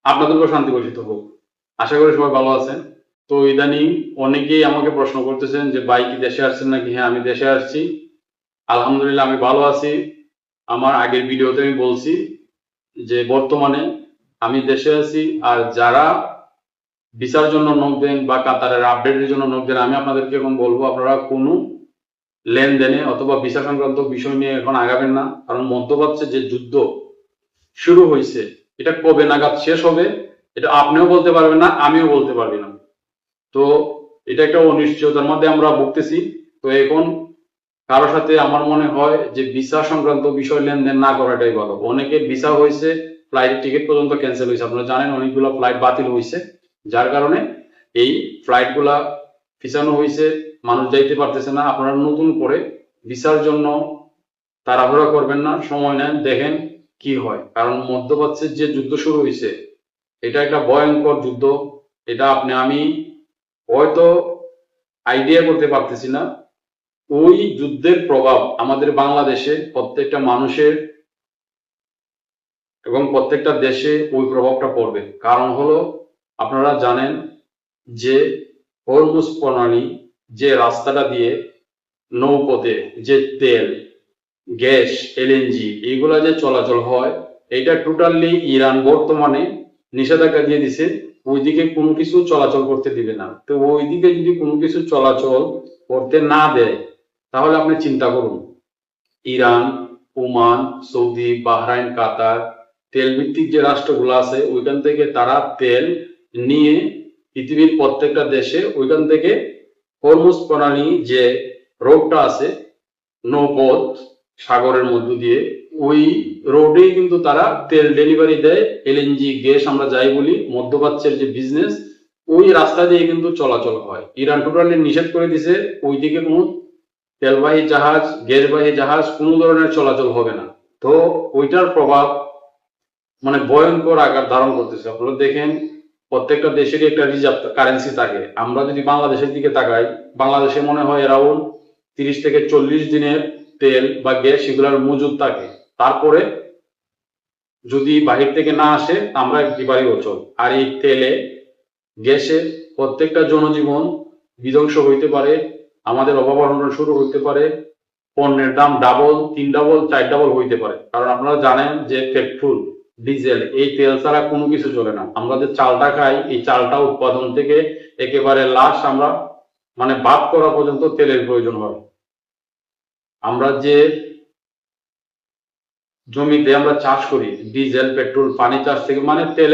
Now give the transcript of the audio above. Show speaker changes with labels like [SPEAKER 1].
[SPEAKER 1] আপনাদেরকেও শান্তি বর্ষিত হোক। আশা করি সবাই ভালো আছেন। তো ইদানিং অনেকেই আমাকে প্রশ্ন করতেছেন যে ভাই কি দেশে আসছেন নাকি? হ্যাঁ, আমি দেশে আসছি। আলহামদুলিল্লাহ আমি ভালো আছি। আমার আগের ভিডিওতে আমি বলছি যে বর্তমানে আমি দেশে আছি। আর যারা ভিসার জন্য নক দেন বা কাতারের আপডেটের জন্য নক দেন, আমি আপনাদেরকে এখন বলবো আপনারা কোনো লেনদেনে অথবা ভিসা সংক্রান্ত বিষয় নিয়ে এখন আগাবেন না। কারণ মধ্যপ্রাচ্যে যে যুদ্ধ শুরু হয়েছে, এটা কবে নাগাদ শেষ হবে এটা আপনিও বলতে পারবেন না, আমিও বলতে পারবি না। তো এটা একটা অনিশ্চয়তার মধ্যে আমরা ভুগতেছি। তো এখন কারো সাথে আমার মনে হয় যে ভিসা সংক্রান্ত বিষয় লেনদেন না করাটাই ভালো। অনেকে ভিসা হয়েছে, ফ্লাইট টিকিট পর্যন্ত ক্যান্সেল হয়েছে, আপনারা জানেন অনেকগুলো ফ্লাইট বাতিল হয়েছে, যার কারণে এই ফ্লাইট গুলা ফিসানো হয়েছে, মানুষ যাইতে পারতেছে না। আপনারা নতুন করে ভিসার জন্য তাড়াহুড়া করবেন না, সময় নেন, দেখেন কি হয়। কারণ মধ্যপ্রাচ্যের যে যুদ্ধ শুরু হয়েছে এটা একটা ভয়ঙ্কর যুদ্ধ। এটা আমি হয়তো আইডিয়া করতে পারতেছি না। ওই যুদ্ধের প্রভাব আমাদের বাংলাদেশে প্রত্যেকটা মানুষের এবং প্রত্যেকটা দেশে ওই প্রভাবটা পড়বে। কারণ হলো আপনারা জানেন যে হরমুজ প্রণালী, যে রাস্তাটা দিয়ে নৌপথে যে তেল, গ্যাস, এলএনজি এগুলা যে চলাচল হয়, এটা টোটালি ইরান বর্তমানে নিষেধাজ্ঞা দিয়ে দিছে। ওইদিকে কোনো কিছু চলাচল করতে দিবে না। তো ওইদিকে যদি কোনো কিছু চলাচল করতে না দেয়, তাহলে আপনি চিন্তা করুন, ইরান, ওমান, সৌদি, বাহরাইন, কাতার, তেল ভিত্তিক যে রাষ্ট্রগুলো আছে ওইখান থেকে তারা তেল নিয়ে পৃথিবীর প্রত্যেকটা দেশে ওইখান থেকে হরমুজ প্রণালী যে রোডটা আছে, নৌপথ সাগরের মধ্য দিয়ে, ওই রোডেই কিন্তু তারা তেল ডেলিভারি দেয়। এলএনজি গ্যাস আমরা যাই বলি, মধ্যপ্রাচ্যের যে বিজনেস, ওই রাস্তা দিয়ে কিন্তু চলাচল হয়। ইরান টোটালি নিষেধ করে দিছে, ওইদিকে কোনো তেলবাহী জাহাজ, গ্যাসবাহী জাহাজ কোনো ধরনের চলাচল হবে না। তো ওইটার প্রভাব মানে ভয়ঙ্কর আকার ধারণ করতেছে। আপনারা দেখেন প্রত্যেকটা দেশেরই একটা রিজার্ভ কারেন্সি থাকে। আমরা যদি বাংলাদেশের দিকে তাকাই, বাংলাদেশে মনে হয় অ্যারাউন্ড 30 থেকে 40 দিনের তেল বা গ্যাস সেগুলোর মজুদ থাকে। তারপরে যদি বাহির থেকে না আসে আমরা একেবারেই অচল। আর এই তেলে, গ্যাসে প্রত্যেকটা জনজীবন বিধ্বংস হইতে পারে, আমাদের অভাব অনটন শুরু হইতে পারে, পণ্যের দাম ডাবল, 3 ডাবল, 4 ডাবল হইতে পারে। কারণ আপনারা জানেন যে পেট্রোল, ডিজেল, এই তেল ছাড়া কোনো কিছু চলে না। আমরা যে চালটা খাই, এই চালটা উৎপাদন থেকে একেবারে লাস্ট আমরা মানে বাদ করা পর্যন্ত তেলের প্রয়োজন হয়। আমরা যে জমিতে আমরা চাষ করি, ডিজেল, পেট্রোল, পানি চাষ থেকে মানে তেল